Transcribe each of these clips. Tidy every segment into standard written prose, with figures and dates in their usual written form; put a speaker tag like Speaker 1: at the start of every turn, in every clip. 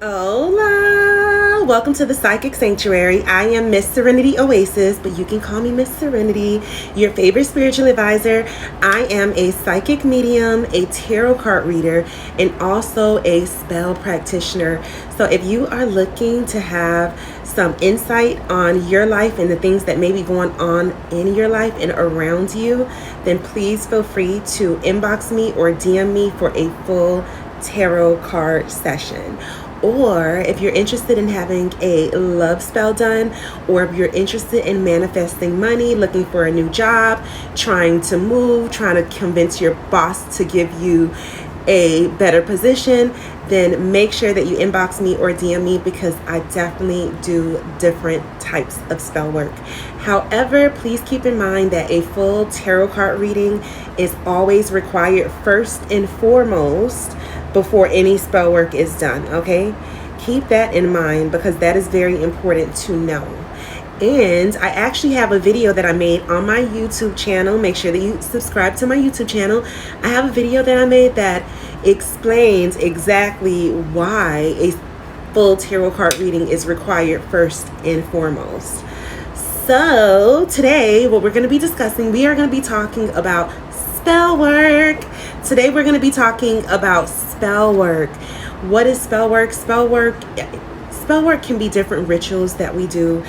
Speaker 1: Hola! Welcome to the Psychic Sanctuary. I am Miss Serenity Oasis, but you can call me Miss Serenity, your favorite spiritual advisor. I am a psychic medium, a tarot card reader, and also a spell practitioner. So if you are looking to have some insight on your life and the things that may be going on in your life and around you, then please feel free to inbox me or DM me for a full tarot card session. Or if you're interested in having a love spell done, or if you're interested in manifesting money, looking for a new job, trying to move, trying to convince your boss to give you a better position, then make sure that you inbox me or DM me, because I definitely do different types of spell work. However, please keep in mind that a full tarot card reading is always required first and foremost before any spell work is done, okay? Keep that in mind, because that is very important to know. And I actually have a video that I made on my YouTube channel. Make sure that you subscribe to my YouTube channel. I have a video that I made that explains exactly why a full tarot card reading is required first and foremost. So today, what we're going to be discussing, we are going to be talking about spell work. Today we're going to be talking about spell work. What is spell work? Spell work can be different rituals that we do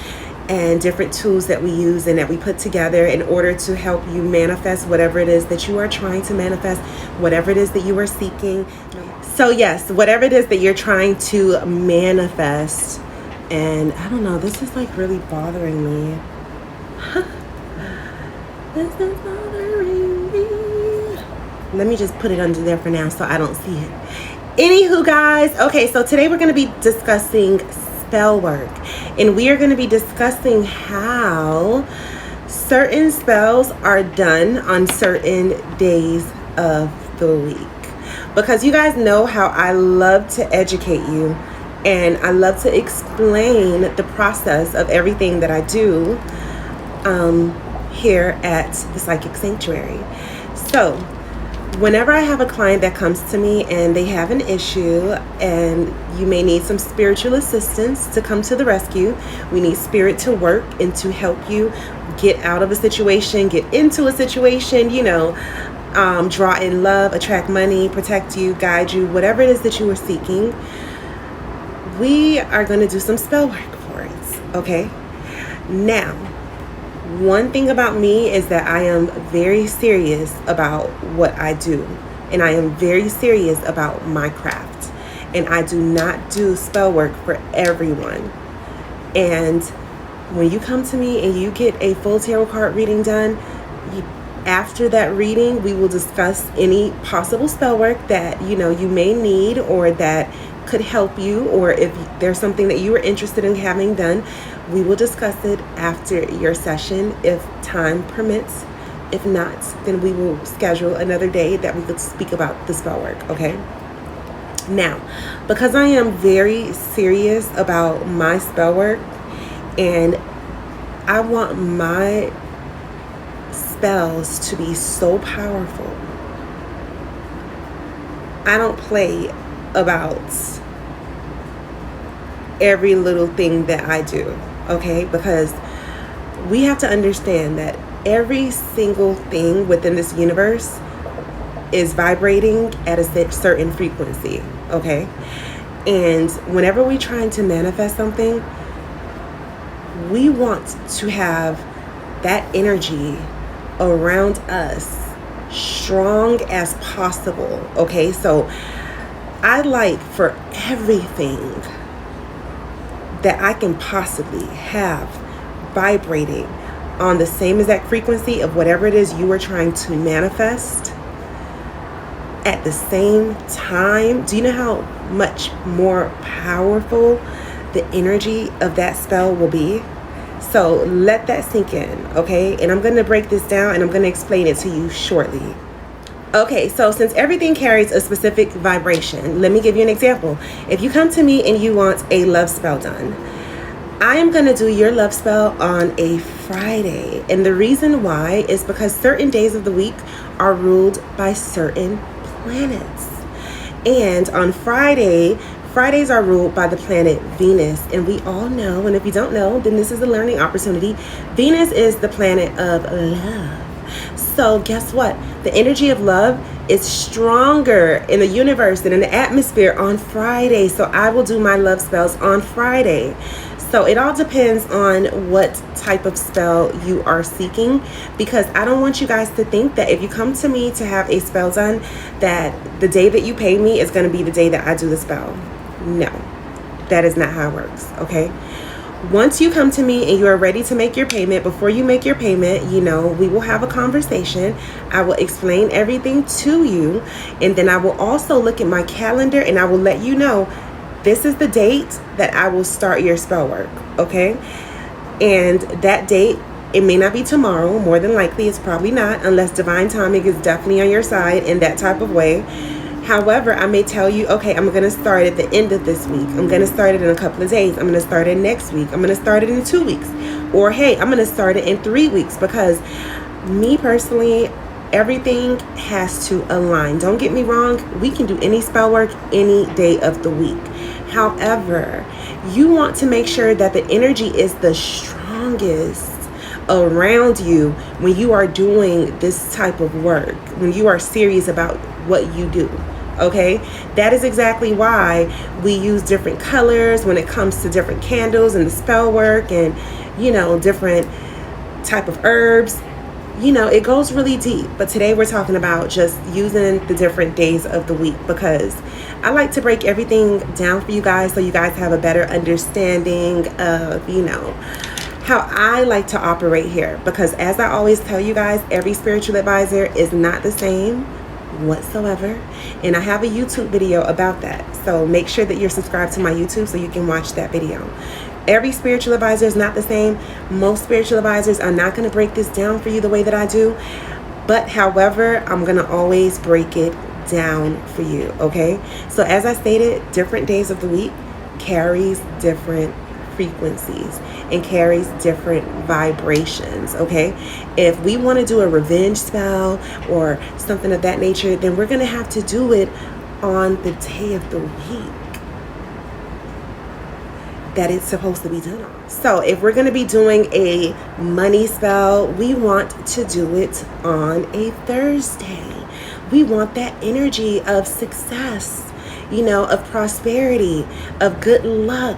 Speaker 1: and different tools that we use and that we put together in order to help you manifest whatever it is that you are trying to manifest, whatever it is that you are seeking. So yes, whatever it is that you're trying to manifest. And I don't know, this is like really bothering me. This is bothering me. Let me just put it under there for now so I don't see it. Anywho, guys, okay, so today we're going to be discussing spell work, and we are going to be discussing how certain spells are done on certain days of the week. Because you guys know how I love to educate you, and I love to explain the process of everything that I do here at the Psychic Sanctuary. So whenever I have a client that comes to me and they have an issue and you may need some spiritual assistance to come to the rescue, we need spirit to work and to help you get out of a situation, get into a situation, draw in love, attract money, protect you, guide you, whatever it is that you are seeking, we are going to do some spell work for it, okay? Now, one thing about me is that I am very serious about what I do, and I am very serious about my craft, and I do not do spell work for everyone. And when you come to me and you get a full tarot card reading done, after that reading, we will discuss any possible spell work that you may need or that could help you, or if there's something that you are interested in having done, we will discuss it after your session if time permits. If not, then we will schedule another day that we could speak about the spell work, okay? Now, because I am very serious about my spell work and I want my spells to be so powerful, I don't play about every little thing that I do, okay? Because we have to understand that every single thing within this universe is vibrating at a certain frequency, okay? And whenever we're trying to manifest something, we want to have that energy around us strong as possible, okay? So I like for everything that I can possibly have vibrating on the same exact frequency of whatever it is you are trying to manifest at the same time. Do you know how much more powerful the energy of that spell will be? So let that sink in, okay? And I'm going to break this down and I'm going to explain it to you shortly. Okay, so since everything carries a specific vibration, let me give you an example. If you come to me and you want a love spell done, I am going to do your love spell on a Friday. And the reason why is because certain days of the week are ruled by certain planets. And on Friday, Fridays are ruled by the planet Venus, and we all know, and if you don't know, then this is a learning opportunity. Venus is the planet of love. So guess what? The energy of love is stronger in the universe and in the atmosphere on Friday. So I will do my love spells on Friday. So it all depends on what type of spell you are seeking, because I don't want you guys to think that if you come to me to have a spell done, that the day that you pay me is going to be the day that I do the spell. No, that is not how it works, okay? Once you come to me and you are ready to make your payment, before you make your payment, we will have a conversation. I will explain everything to you, and then I will also look at my calendar and I will let you know this is the date that I will start your spell work, okay? And that date, it may not be tomorrow. More than likely, it's probably not, unless divine timing is definitely on your side in that type of way. However, I may tell you, okay, I'm going to start at the end of this week. I'm going to start it in a couple of days. I'm going to start it next week. I'm going to start it in 2 weeks. Or, hey, I'm going to start it in 3 weeks, because me personally, everything has to align. Don't get me wrong. We can do any spell work any day of the week. However, you want to make sure that the energy is the strongest around you when you are doing this type of work, when you are serious about what you do. Okay, that is exactly why we use different colors when it comes to different candles and the spell work, and different type of herbs. It goes really deep. But today we're talking about just using the different days of the week, because I like to break everything down for you guys so you guys have a better understanding of how I like to operate here. Because as I always tell you guys, every spiritual advisor is not the same whatsoever, and I have a YouTube video about that, so make sure that you're subscribed to my YouTube so you can watch that video. Every spiritual advisor is not the same. Most spiritual advisors are not going to break this down for you the way that I do, but however, I'm going to always break it down for you, okay? So as I stated, different days of the week carries different frequencies and carries different vibrations, okay? If we want to do a revenge spell or something of that nature, then we're going to have to do it on the day of the week that it's supposed to be done on. So if we're going to be doing a money spell, we want to do it on a Thursday. We want that energy of success, of prosperity, of good luck,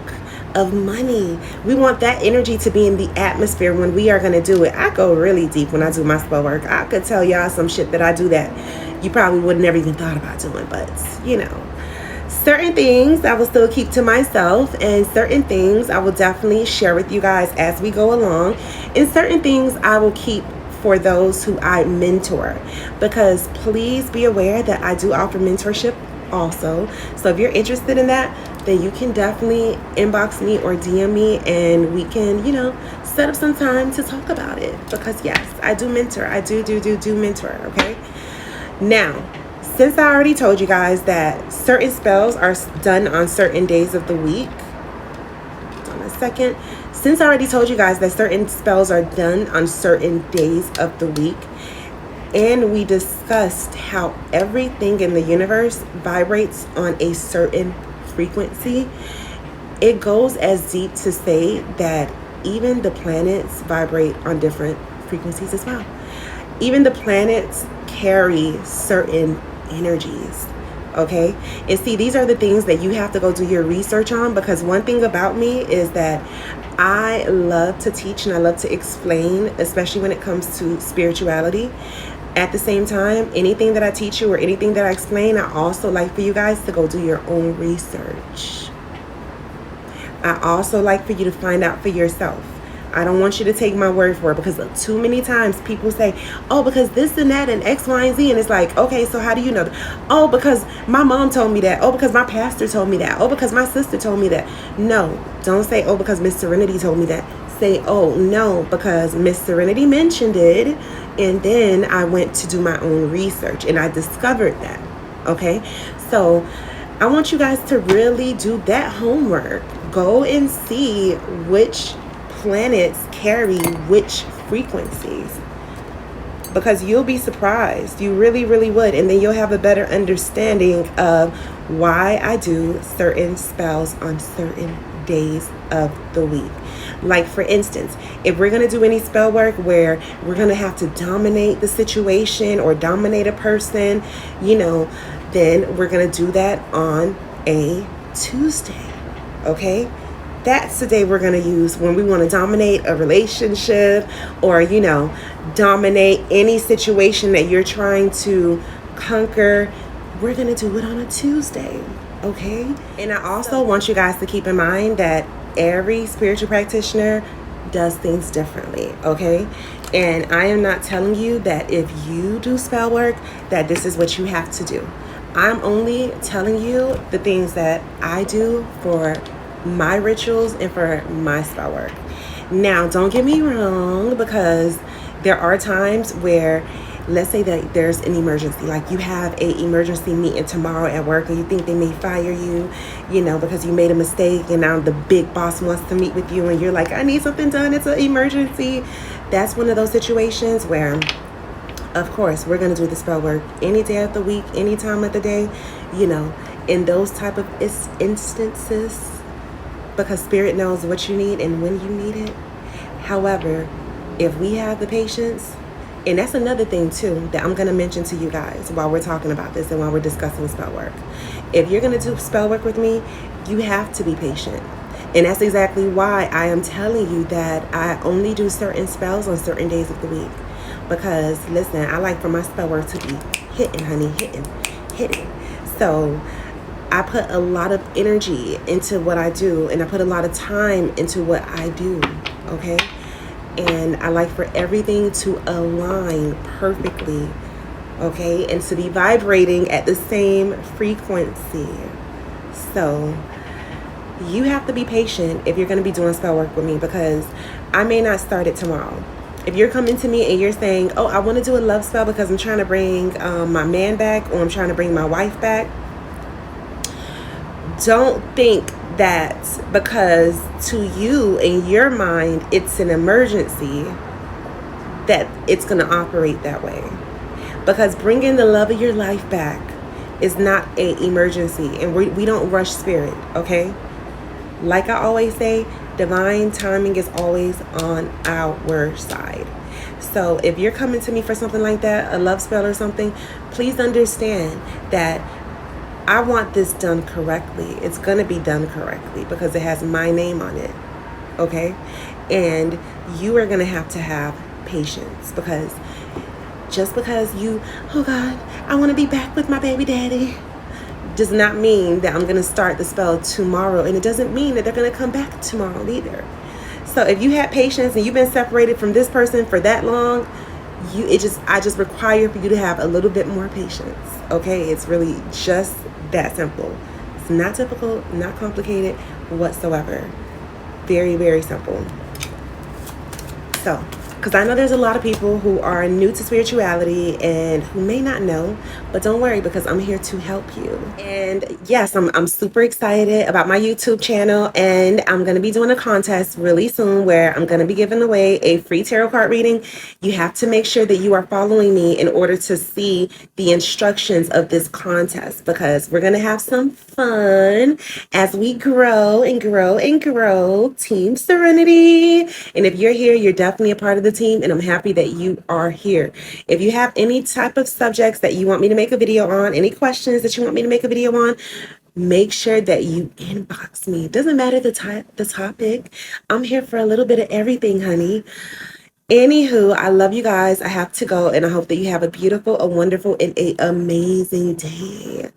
Speaker 1: of money. We want that energy to be in the atmosphere when we are going to do it. I go really deep when I do my spell work. I could tell y'all some shit that I do that you probably would never even thought about doing, but certain things I will still keep to myself, and certain things I will definitely share with you guys as we go along, and certain things I will keep for those who I mentor, because please be aware that I do offer mentorship also. So if you're interested in that, then you can definitely inbox me or DM me, and we can set up some time to talk about it, because yes, I do mentor. I do mentor, okay? Now, since I already told you guys that certain spells are done on certain days of the week, hold on a second. Since I already told you guys that certain spells are done on certain days of the week, and we discussed how everything in the universe vibrates on a certain frequency, it goes as deep to say that even the planets vibrate on different frequencies as well. Even the planets carry certain energies, okay? And see, these are the things that you have to go do your research on, because one thing about me is that I love to teach and I love to explain, especially when it comes to spirituality. At the same time, anything that I teach you or anything that I explain, I also like for you guys to go do your own research. I also like for you to find out for yourself. I don't want you to take my word for it, because too many times people say, oh, because this and that and X, Y, and Z. And it's like, okay, so how do you know that? Oh, because my mom told me that. Oh, because my pastor told me that. Oh, because my sister told me that. No, don't say, oh, because Miss Serenity told me that. Say, oh, no, because Miss Serenity mentioned it. And then I went to do my own research and I discovered that. Okay, so I want you guys to really do that homework. Go and see which planets carry which frequencies. because you'll be surprised. You really, really would. And then you'll have a better understanding of why I do certain spells on certain days of the week. Like, for instance, if we're going to do any spell work where we're going to have to dominate the situation or dominate a person, then we're going to do that on a Tuesday. Okay? That's the day we're going to use when we want to dominate a relationship or, dominate any situation that you're trying to conquer. We're going to do it on a Tuesday. Okay? And I also want you guys to keep in mind that every spiritual practitioner does things differently. Okay? And I am not telling you that if you do spell work, that this is what you have to do. I'm only telling you the things that I do for my rituals and for my spell work. Now, don't get me wrong, because there are times where, let's say that there's an emergency, like you have an emergency meeting tomorrow at work and you think they may fire you, because you made a mistake and now the big boss wants to meet with you and you're like, I need something done, it's an emergency. That's one of those situations where, of course, we're going to do the spell work any day of the week, any time of the day, in those type of instances, because Spirit knows what you need and when you need it. However, if we have the patience, and that's another thing too that I'm going to mention to you guys while we're talking about this and while we're discussing spell work. If you're going to do spell work with me, you have to be patient. And that's exactly why I am telling you that I only do certain spells on certain days of the week. Because, listen, I like for my spell work to be hitting, honey, hitting. So I put a lot of energy into what I do, and I put a lot of time into what I do, okay? And I like for everything to align perfectly, okay? And to be vibrating at the same frequency. So you have to be patient if you're going to be doing spell work with me, because I may not start it tomorrow. If you're coming to me and you're saying, oh, I want to do a love spell because I'm trying to bring my man back, or I'm trying to bring my wife back, don't think that because to you in your mind it's an emergency that it's going to operate that way. Because bringing the love of your life back is not an emergency, and we don't rush Spirit, okay? Like I always say, divine timing is always on our side. So if you're coming to me for something like that, a love spell or something, please understand that I want this done correctly. It's going to be done correctly because it has my name on it, okay? And you are going to have patience, because just because you, oh God, I want to be back with my baby daddy, does not mean that I'm going to start the spell tomorrow. And it doesn't mean that they're going to come back tomorrow either. So if you had patience and you've been separated from this person for that long, I just require for you to have a little bit more patience, okay? It's really just that simple. It's not difficult, not complicated whatsoever. Very, very simple. So, because I know there's a lot of people who are new to spirituality and who may not know, but don't worry, because I'm here to help you. And yes, I'm super excited about my YouTube channel, and I'm going to be doing a contest really soon where I'm going to be giving away a free tarot card reading. You have to make sure that you are following me in order to see the instructions of this contest, because we're going to have some fun as we grow and grow and grow. Team Serenity. And if you're here, you're definitely a part of the team, and I'm happy that you are here. If you have any type of subjects that you want me to make a video on, any questions that you want me to make a video on, make sure that you inbox me. It doesn't matter the topic. I'm here for a little bit of everything, honey. Anywho, I love you guys. I have to go, and I hope that you have a beautiful, a wonderful, and an amazing day.